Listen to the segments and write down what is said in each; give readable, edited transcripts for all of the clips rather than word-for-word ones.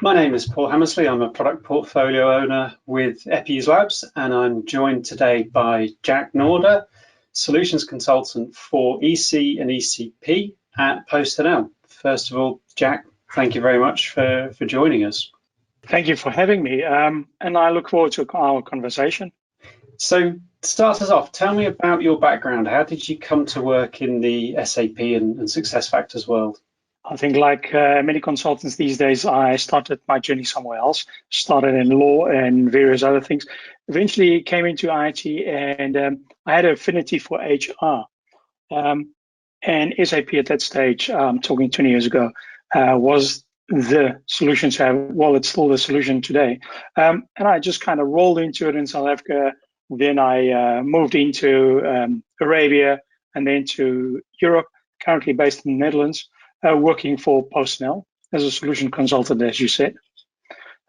My name is Paul Hammersley. I'm a product portfolio owner with Epuse Labs, and I'm joined today by Jack Naude, solutions consultant for EC and ECP at PostNL. First of all, Jack, thank you very much for joining us. Thank you for having me, and I look forward to our conversation. So, to start us off, tell me about your background. How did you come to work in the SAP and SuccessFactors world? I think like many consultants these days, I started my journey somewhere else, started in law and various other things. Eventually came into IT and I had an affinity for HR. And SAP at that stage, talking 20 years ago, was the solution to have. Well, it's still the solution today. And I just kind of rolled into it in South Africa. Then I moved into Arabia and then to Europe, currently based in the Netherlands, working for PostNL as a solution consultant, as you said.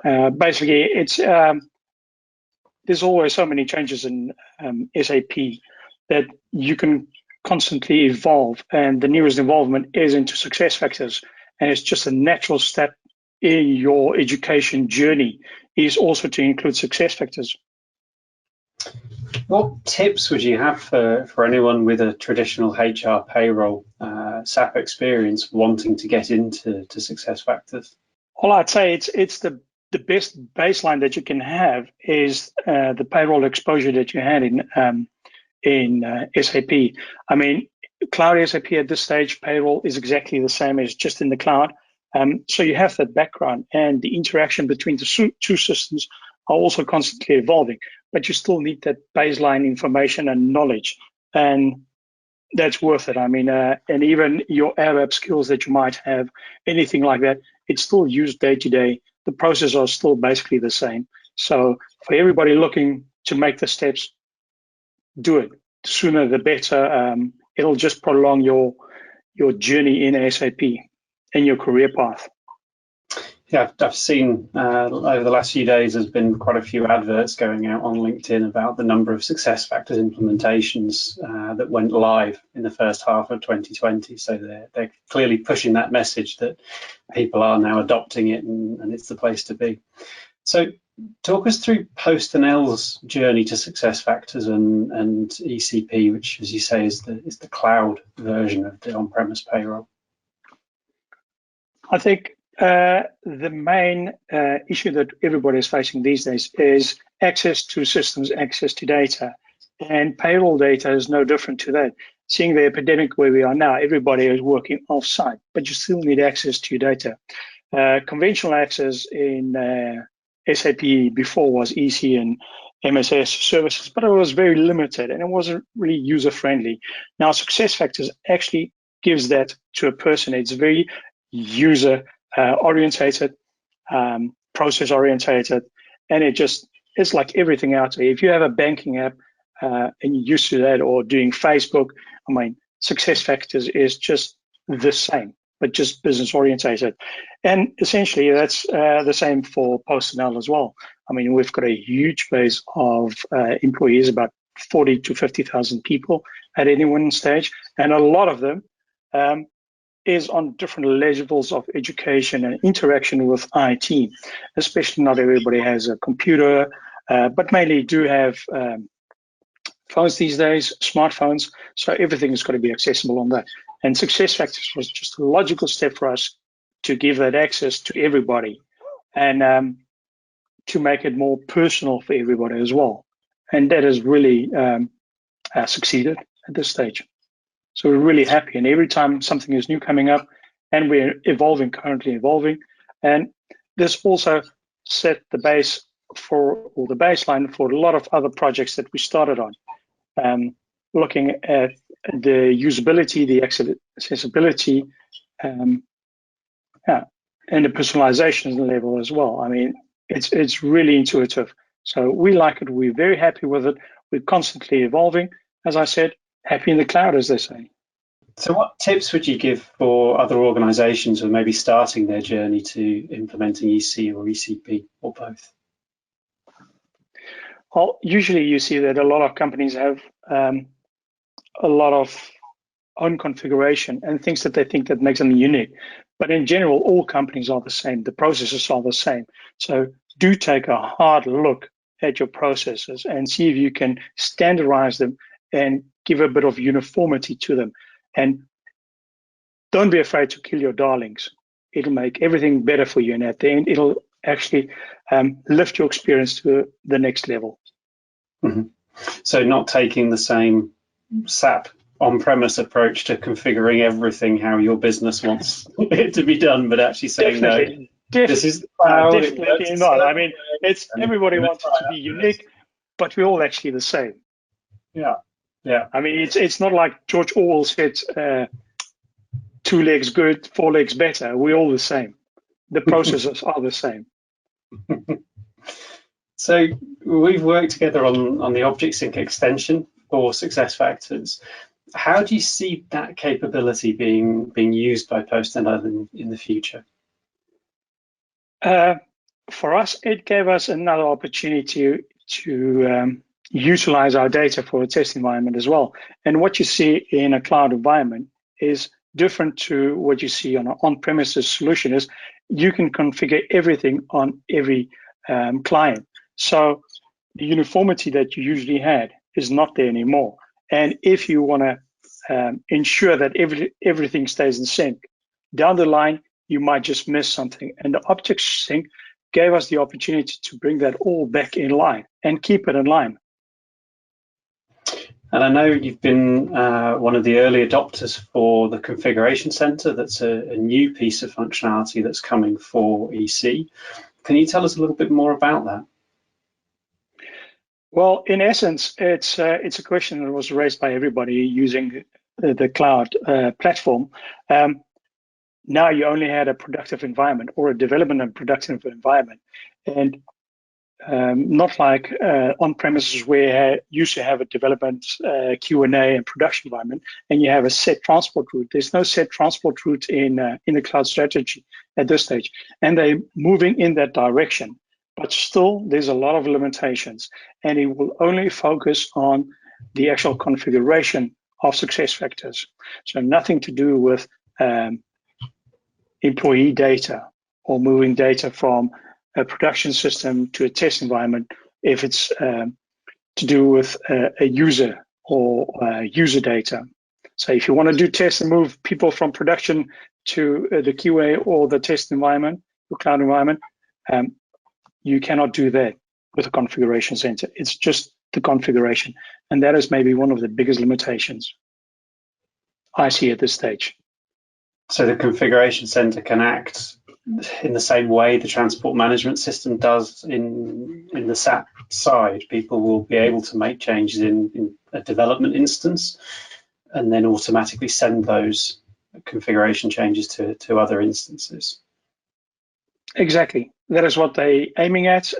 Basically, it's there's always so many changes in SAP that you can constantly evolve, and the newest involvement is into SuccessFactors, and it's just a natural step in your education journey is also to include SuccessFactors. What tips would you have for anyone with a traditional HR payroll SAP experience wanting to get into SuccessFactors? Well, I'd say it's the best baseline that you can have is the payroll exposure that you had in SAP. I mean, cloud SAP at this stage, payroll is exactly the same as just in the cloud. So you have that background, and the interaction between the two systems are also constantly evolving, but you still need that baseline information and knowledge, and that's worth it. I mean, and even your ABAP skills that you might have, anything like that, it's still used day to day. The processes are still basically the same. So for everybody looking to make the steps, do it. The sooner the better. It'll just prolong your journey in SAP and your career path. Yeah, I've seen over the last few days, there's been quite a few adverts going out on LinkedIn about the number of SuccessFactors implementations that went live in the first half of 2020. So they're clearly pushing that message that people are now adopting it, and it's the place to be. So talk us through PostNL's journey to SuccessFactors and ECP, which, as you say, is the cloud version of the on-premise payroll. I think the main issue that everybody is facing these days is access to systems, access to data, and payroll data is no different to that. Seeing the epidemic where we are now, everybody is working off-site, but you still need access to your data. Conventional access in SAP before was EC and MSS services, but it was very limited and it wasn't really user-friendly. Now, SuccessFactors actually gives that to a person. It's very user orientated, process orientated, and it's like everything out there. If you have a banking app and you're used to that, or doing Facebook, I mean, SuccessFactors is just the same, but just business orientated. And essentially that's the same for PostNL as well. I mean, we've got a huge base of employees, about 40 to 50,000 people at any one stage, and a lot of them is on different levels of education and interaction with IT, especially not everybody has a computer, but mainly do have phones these days, smartphones, so everything has got to be accessible on that. And SuccessFactors was just a logical step for us to give that access to everybody and to make it more personal for everybody as well. And that has really succeeded at this stage. So we're really happy, and every time something is new coming up, and we're currently evolving, and this also set the base or the baseline for a lot of other projects that we started on, looking at the usability, the accessibility, and the personalization level as well. I mean, it's really intuitive. So we like it. We're very happy with it. We're constantly evolving, as I said. Happy in the cloud, as they say. So what tips would you give for other organizations who are maybe starting their journey to implementing EC or ECP or both? Well, usually you see that a lot of companies have a lot of own configuration and things that they think that makes them unique. But in general, all companies are the same. The processes are the same. So do take a hard look at your processes and see if you can standardize them and give a bit of uniformity to them. And don't be afraid to kill your darlings. It'll make everything better for you. And at the end, it'll actually lift your experience to the next level. Mm-hmm. So not taking the same SAP on-premise approach to configuring everything how your business wants it to be done, but actually saying, no, this is the cloud. Definitely not. I mean, it's everybody wants it to be unique, but we're all actually the same. Yeah, yeah. I mean, it's not like George Orwell said, 2 legs good, 4 legs better. We're all the same. The processes are the same. So we've worked together on the Object Sync extension for SuccessFactors. How do you see that capability being used by PostNL in the future? For us, it gave us another opportunity to utilize our data for a test environment as well. And what you see in a cloud environment is different to what you see on an on-premises solution. Is you can configure everything on every client. So the uniformity that you usually had is not there anymore. And if you want to ensure that everything stays in sync, down the line, you might just miss something. And the Object Sync gave us the opportunity to bring that all back in line and keep it in line. And I know you've been one of the early adopters for the Configuration Center. That's a new piece of functionality that's coming for EC. Can you tell us a little bit more about that? Well, in essence, it's a question that was raised by everybody using the cloud platform. Now you only had a productive environment or a development and productive environment, and not like on-premises where you used to have a development, Q&A and production environment, and you have a set transport route. There's no set transport route in the cloud strategy at this stage, and they're moving in that direction. But still, there's a lot of limitations, and it will only focus on the actual configuration of SuccessFactors. So nothing to do with employee data or moving data from a production system to a test environment if it's to do with a user or user data. So if you want to do tests and move people from production to the QA or the test environment, the cloud environment, you cannot do that with a configuration center. It's just the configuration. And that is maybe one of the biggest limitations I see at this stage. So the configuration center can act in the same way the transport management system does in the SAP side. People will be able to make changes in a development instance and then automatically send those configuration changes to other instances. Exactly. That is what they're aiming at.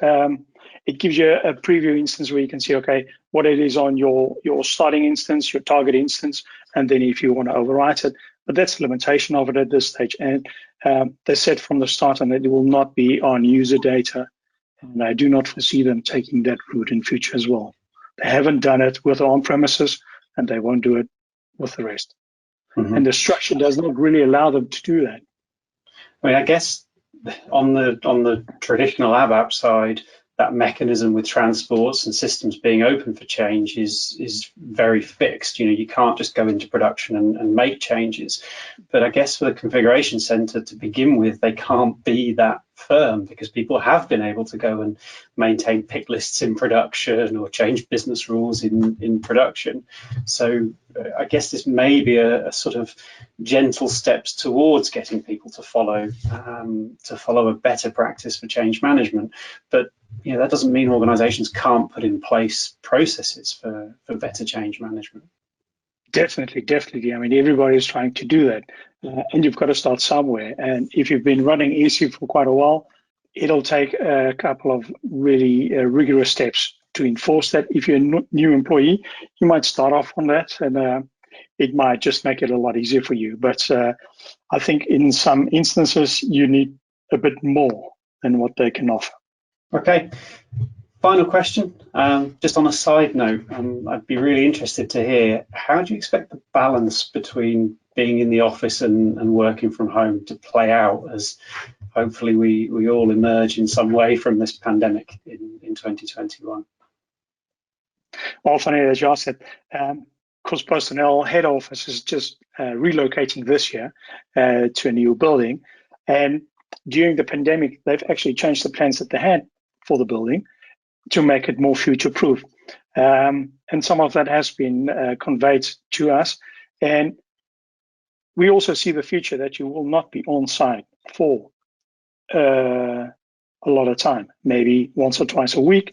It gives you a preview instance where you can see, okay, what it is on your starting instance, your target instance, and then if you want to overwrite it. But that's the limitation of it at this stage. And they said from the start and that it will not be on user data. And I do not foresee them taking that route in future as well. They haven't done it with on-premises, and they won't do it with the rest. Mm-hmm. And the structure does not really allow them to do that. I mean, I guess on the traditional ABAP side, that mechanism with transports and systems being open for change is very fixed. You know, you can't just go into production and make changes. But I guess for the configuration center to begin with, they can't be that firm because people have been able to go and maintain pick lists in production or change business rules in production. So I guess this may be a sort of gentle steps towards getting people to follow a better practice for change management. But you know, that doesn't mean organizations can't put in place processes for better change management. Definitely. I mean, everybody is trying to do that. And you've got to start somewhere. And if you've been running EC for quite a while, it'll take a couple of really rigorous steps to enforce that. If you're a new employee, you might start off on that, and it might just make it a lot easier for you. But I think in some instances, you need a bit more than what they can offer. Okay. Final question, just on a side note, I'd be really interested to hear, how do you expect the balance between being in the office and working from home to play out as hopefully we all emerge in some way from this pandemic in 2021? Well, funny that you asked that, because PostNL head office is just relocating this year to a new building. And during the pandemic, they've actually changed the plans that they had for the building to make it more future-proof. And some of that has been conveyed to us. And we also see the future that you will not be on site for a lot of time, maybe once or twice a week.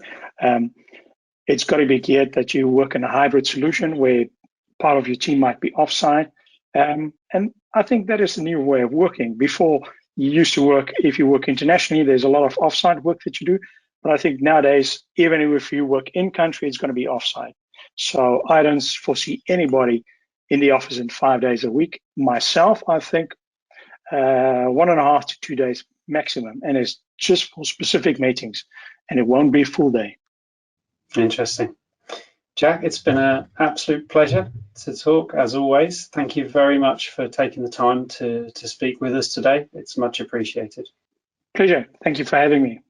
It's got to be geared that you work in a hybrid solution where part of your team might be offsite. And I think that is the new way of working. Before, you used to work, if you work internationally, there's a lot of offsite work that you do. But I think nowadays, even if you work in country, it's going to be offsite. So I don't foresee anybody in the office in 5 days a week. Myself, I think 1.5 to 2 days maximum. And it's just for specific meetings. And it won't be a full day. Interesting. Jack, it's been an absolute pleasure to talk, as always. Thank you very much for taking the time to speak with us today. It's much appreciated. Pleasure. Thank you for having me.